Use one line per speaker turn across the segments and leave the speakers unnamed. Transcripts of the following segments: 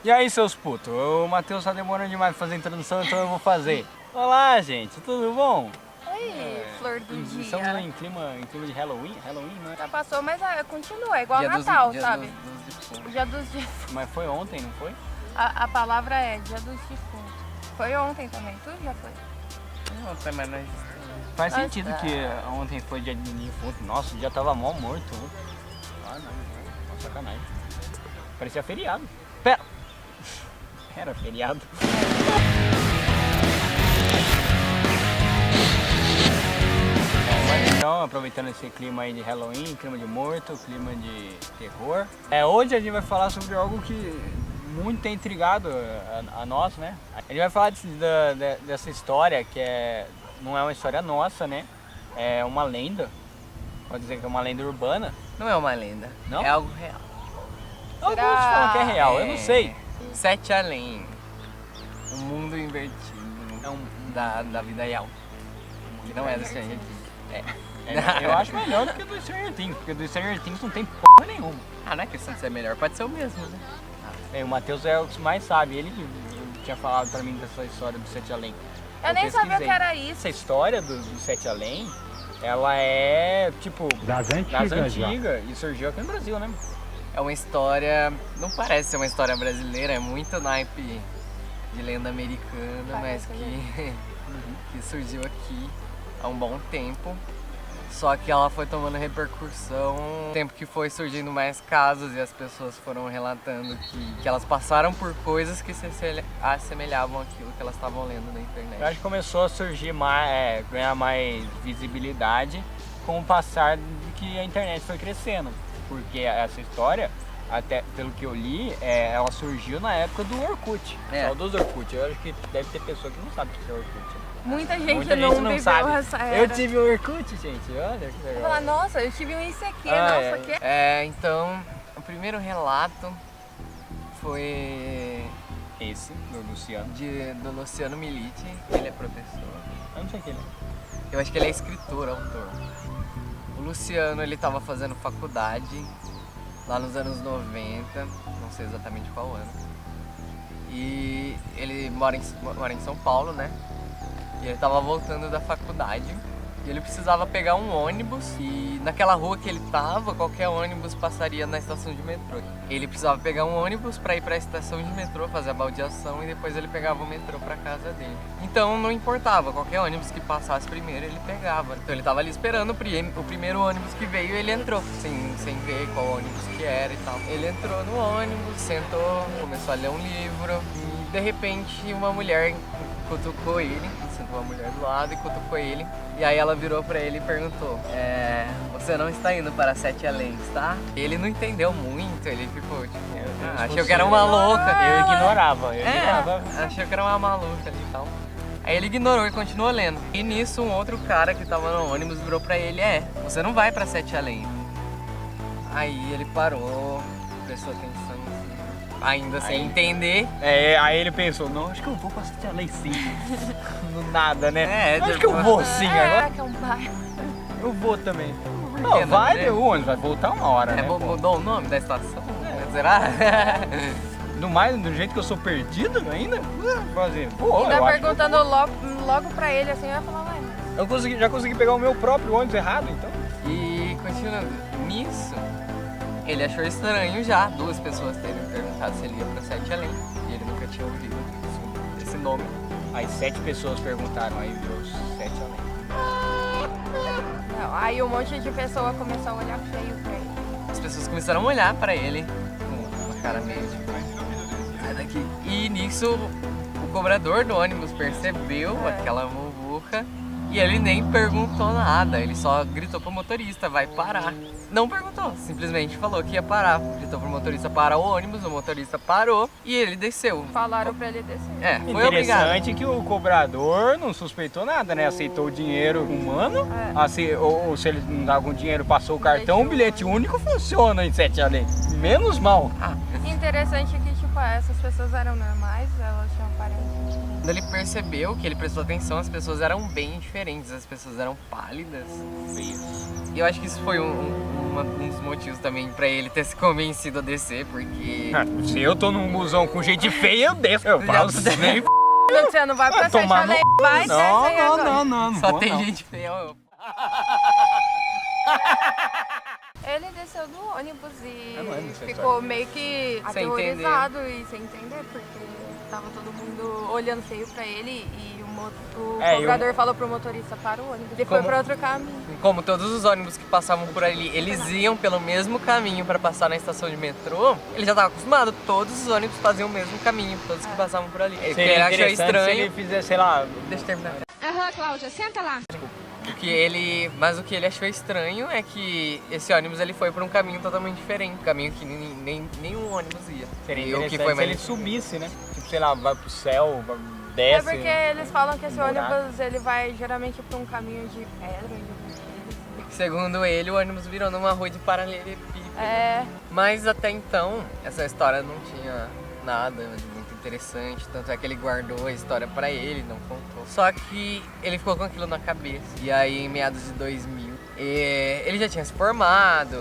E aí, seus putos? O Matheus tá demorando demais pra fazer a introdução, então eu vou fazer. Olá, gente, tudo bom?
Oi, flor do dia.
Estamos em clima de Halloween? Halloween, né?
Já passou, mas continua, é igual
Dia
Natal,
dos,
sabe?
Dia dos defuntos.
Dia dos dias.
Mas foi ontem, não foi?
A palavra é dia dos defuntos. Foi ontem também, tudo já foi.
Não tem mais nós.
Faz
Mas,
sentido que ontem foi dia de defunto. Nossa, já tava mó morto. Ah, não, sacanagem. Parecia feriado. Pera! Era feriado. Mas então, aproveitando esse clima aí de Halloween, clima de morto, clima de terror. Hoje a gente vai falar sobre algo que muito tem intrigado a nós, né? A gente vai falar dessa história que não é uma história nossa, né? É uma lenda. Pode dizer que é uma lenda urbana.
Não é uma lenda,
Não?
é algo real.
Alguns falam que é real, eu não sei.
Sete Além. Um mundo invertido da vida real. Que não é do Stranger Things.
Eu acho melhor do que do Stranger Things, porque do Stranger Things não tem porra nenhuma.
Ah, não é questão de ser melhor, pode ser o mesmo, né?
O Matheus é o que mais sabe, ele que tinha falado pra mim dessa história do Sete Além.
Eu nem sabia o que era isso.
Essa história do Sete Além, ela é tipo das antigas e surgiu aqui no Brasil, né?
É uma história, não parece ser uma história brasileira, é muito naipe de lenda americana, mas que surgiu aqui há um bom tempo. Só que ela foi tomando repercussão no tempo que foi surgindo mais casos e as pessoas foram relatando que elas passaram por coisas que se assemelhavam àquilo que elas estavam lendo na internet.
Eu acho que começou a surgir mais, ganhar mais visibilidade com o passar de que a internet foi crescendo. Porque essa história, até pelo que eu li, ela surgiu na época do Orkut. Só dos Orkut. Eu acho que deve ter pessoa que não sabe o que é Orkut.
Muita gente
Muita
não
gente não
viveu
sabe.
essa era.
Eu tive o Orkut, gente. Olha que legal.
Falar, nossa, eu tive um ICQ,
Ah,
nossa, que
Então, o primeiro relato foi
Esse, do Luciano.
do Luciano Milite, ele é professor.
Eu não sei quem ele é.
Eu acho que ele é escritor, autor. O Luciano, ele estava fazendo faculdade lá nos anos 90, não sei exatamente qual ano. E ele mora em São Paulo, né? E ele estava voltando da faculdade. E ele precisava pegar um ônibus e naquela rua que ele tava, qualquer ônibus passaria na estação de metrô. Ele precisava pegar um ônibus para ir para a estação de metrô, fazer a baldeação e depois ele pegava o metrô para casa dele. Então não importava, qualquer ônibus que passasse primeiro ele pegava. Então ele tava ali esperando o primeiro ônibus que veio e ele entrou, sem ver qual ônibus que era e tal. Ele entrou no ônibus, sentou, começou a ler um livro e de repente uma mulher cutucou ele, sentou uma mulher do lado e cutucou ele. E aí ela virou pra ele e perguntou, você não está indo para Sete Além, tá? Ele não entendeu muito, ele ficou tipo, achou que era uma louca.
Eu ignorava.
Achou que era uma maluca ali e tal. Aí ele ignorou e continuou lendo. E nisso um outro cara que tava no ônibus virou pra ele, você não vai pra Sete Além. Aí ele parou, prestou atenção, ainda sem entender.
Aí ele pensou, não, acho que eu vou pra Sete Além sim. No nada, né? Acho
tipo,
que eu vou sim agora.
que é um bairro.
Eu vou também.
que
Não,
não,
vai,
né?
o ônibus vai voltar uma hora, né? pô?
Mudou o nome da estação? Será?
Do jeito que eu sou perdido ainda? Fazer. Pô,
Ainda
eu acho que
perguntando logo pra ele assim, eu ia falar, ué, mas
já consegui pegar o meu próprio ônibus errado, então.
E continuando, nisso, ele achou estranho já duas pessoas terem perguntado se ele ia pra Sete Além. E ele nunca tinha ouvido esse nome.
Aí 7 pessoas perguntaram, aí viu os 7 Além.
não. Aí um monte de pessoa começou a olhar feio pra ele.
As pessoas começaram a olhar pra ele com uma cara meio tipo, sai daqui. E nisso, o cobrador do ônibus percebeu aquela muvuca e ele nem perguntou nada, ele só gritou pro motorista, vai parar. Não perguntou, simplesmente falou que ia parar. Gritou pro motorista parar o ônibus, o motorista parou e ele desceu.
Falaram pra ele descer.
Foi obrigado.
Interessante que o cobrador não suspeitou nada, né? Aceitou o dinheiro humano, ou se ele não dá algum dinheiro, passou o cartão, o bilhete único funciona em Sete Além. Menos mal.
Interessante que, tipo, essas pessoas eram normais? Elas tinham aparência diferente?
Quando ele percebeu que ele prestou atenção, as pessoas eram bem diferentes, as pessoas eram pálidas, feias. E eu acho que isso foi um dos motivos também pra ele ter se convencido a descer, porque...
Se eu tô num busão com gente feia, eu desço. Eu falo, nem
Você não vai pra Sete
tomar
Além, vai desce aí agora.
não
Só
vou,
tem
não.
gente feia.
Ele desceu do ônibus e
Eu não lembro dessa
ficou meio que
Sem
aterrorizado e sem entender, porque tava todo mundo olhando feio pra ele e o cobrador falou pro motorista para o ônibus. Ele foi pra outro caminho.
Como todos os ônibus que passavam por ali, eles iam pelo mesmo caminho pra passar na estação de metrô, ele já tava acostumado, todos os ônibus faziam o mesmo caminho, todos que passavam por ali. Ele
Seria
achou
interessante
estranho.
se ele fizesse, sei lá...
Deixa eu terminar.
Aham, Cláudia, senta lá.
Mas o que ele achou estranho é que esse ônibus ele foi por um caminho totalmente diferente, um caminho que nenhum ônibus ia.
Seria
E o
interessante
que foi
se
mais
ele subisse, né? Tipo, sei lá, vai pro céu, desce...
É porque eles falam que esse
buraco.
ônibus ele vai geralmente pra um caminho de pedra, de brinquedos.
Segundo ele, o ônibus virou numa rua de paralelepípedo.
É,
Mas até então, essa história não tinha nada de muito interessante, tanto é que ele guardou a história pra ele, não contou. Só que ele ficou com aquilo na cabeça. E aí, em meados de 2000, ele já tinha se formado,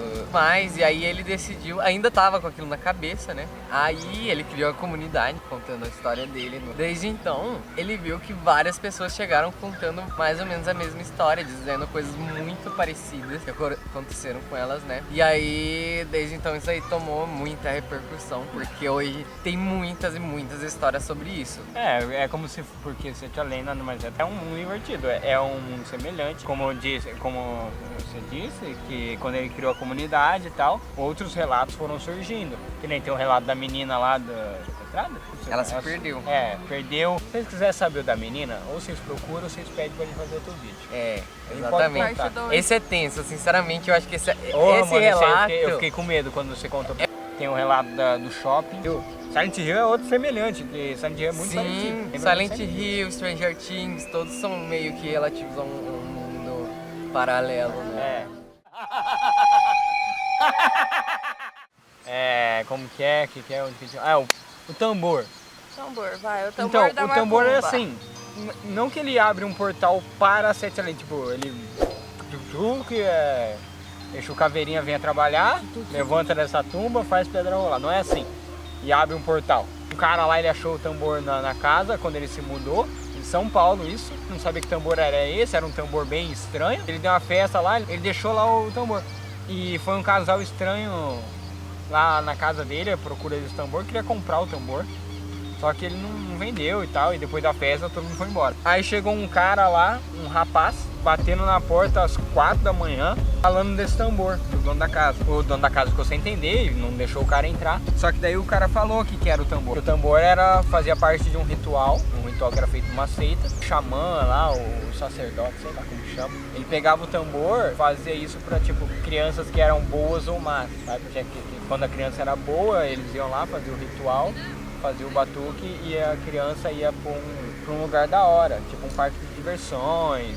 e aí ele decidiu, ainda tava com aquilo na cabeça, né? Aí ele criou a comunidade contando a história dele. Desde então, ele viu que várias pessoas chegaram contando mais ou menos a mesma história, dizendo coisas muito parecidas que aconteceram com elas, né? E aí, desde então, isso aí tomou muita repercussão, porque hoje tem muitas e muitas histórias sobre isso.
É como se... Porque Sete Além nada mais é um mundo invertido, é um mundo semelhante. Como você disse, que quando ele criou a comunidade e tal, outros relatos foram surgindo. Que nem tem o relato da menina lá da sequestrada.
Ela se perdeu.
Perdeu. Se vocês quiserem saber o da menina, ou vocês procuram ou vocês pedem pra gente fazer outro vídeo.
Exatamente.
Parte dois.
Esse é tenso, sinceramente, eu acho que esse
Mano,
relato...
eu fiquei com medo quando você contou. Tem o relato do shopping. Silent Hill é outro semelhante, porque Silent Hill é muito parecido.
Sim, Silent Hill, Stranger Things, todos são meio que relativos a um mundo paralelo, né?
Como que é? O tambor.
tambor, vai. O tambor
Então,
da
o tambor é
macumba.
assim, não que ele abre um portal para Sete Além, tipo, ele... Deixa o caveirinha venha trabalhar, levanta dessa tumba, faz pedra rolar. Não é assim. E abre um portal. O cara lá, ele achou o tambor na casa quando ele se mudou. Em São Paulo, isso. Não sabia que tambor era esse, era um tambor bem estranho. Ele deu uma festa lá, ele deixou lá o tambor. E foi um casal estranho lá na casa dele, à procura desse tambor, queria comprar o tambor. Só que ele não vendeu e tal, e depois da festa todo mundo foi embora. Aí chegou um cara lá, um rapaz, batendo na porta às 4 da manhã, falando desse tambor, o dono da casa. O dono da casa ficou sem entender, não deixou o cara entrar. Só que daí o cara falou que era o tambor. O tambor fazia parte de um ritual que era feito numa seita. O xamã lá, o sacerdote, sei lá como chama, ele pegava o tambor, fazia isso pra, tipo, crianças que eram boas ou más, sabe? Porque quando a criança era boa, eles iam lá fazer o ritual, fazia o batuque e a criança ia pra um lugar da hora, tipo um parque de diversões,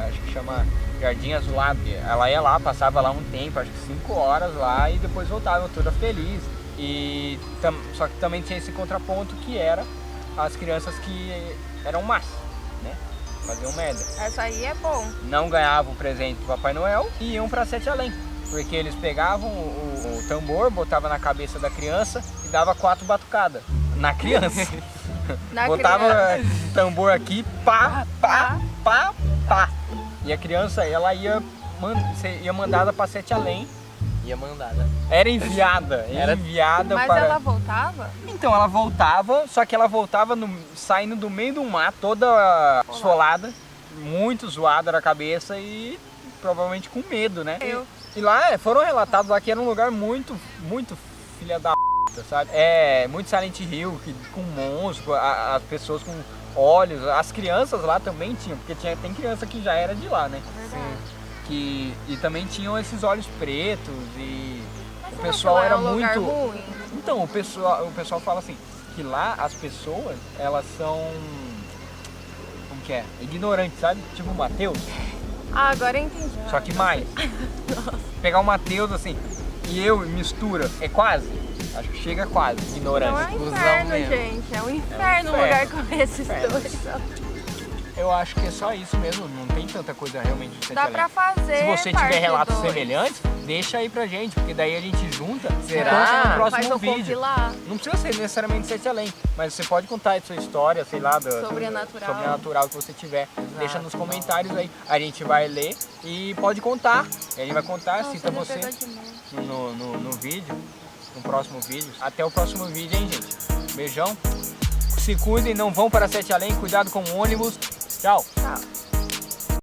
acho que chama Jardim Azulado. Ela ia lá, passava lá um tempo, acho que 5 horas lá, e depois voltava toda feliz. Só que também tinha esse contraponto que era as crianças que eram más, né? Faziam merda.
Essa aí é bom.
Não ganhavam o presente do Papai Noel e iam pra Sete Além. Porque eles pegavam o tambor, botavam na cabeça da criança e dava 4 batucadas na criança. Botava o tambor aqui, pá, pá, pá, pá. E a criança, ela ia mandada pra Sete Além.
Ia mandada.
Era enviada
Mas
para...
ela voltava?
Então, ela voltava, só que ela voltava saindo do meio do mato, toda esfolada, muito zoada na cabeça e provavelmente com medo, né? E lá foram relatados lá que era um lugar muito, muito filha da p, sabe? Muito Silent Hill, com monstros, as pessoas com olhos, as crianças lá também tinham, porque tem criança que já era de lá, né? E também tinham esses olhos pretos e
Mas
o
será
pessoal
que lá
era
é um lugar
muito...
ruim?
Então, o pessoal fala assim, que lá as pessoas, elas são, como que é? Ignorantes, sabe? Tipo o Mateus.
Ah, agora eu entendi.
Só que mais. Pegar o Mateus assim e eu mistura. É quase? Acho que chega quase.
Não
Ignorância.
é um
Cusão
inferno,
mesmo.
gente. É um inferno um lugar com esses dois.
Eu acho que é só isso mesmo, não tem tanta coisa realmente de Sete
Dá
Além.
pra fazer.
Se você
parte
tiver relatos
2.
semelhantes, deixa aí pra gente, porque daí a gente junta
Será?
e conta no
Faz
próximo
eu
vídeo.
compilar.
Não precisa ser necessariamente Sete Além, mas você pode contar a sua história, sei lá,
Sobrenatural.
que você tiver. Deixa nos comentários aí. A gente vai ler e pode contar. A gente vai contar,
Nossa,
cita
ele
você
pegou de novo.
no vídeo, no próximo vídeo. Até o próximo vídeo, hein, gente? Beijão. Se cuidem, não vão para Sete Além, cuidado com o ônibus. Tchau.
Tchau.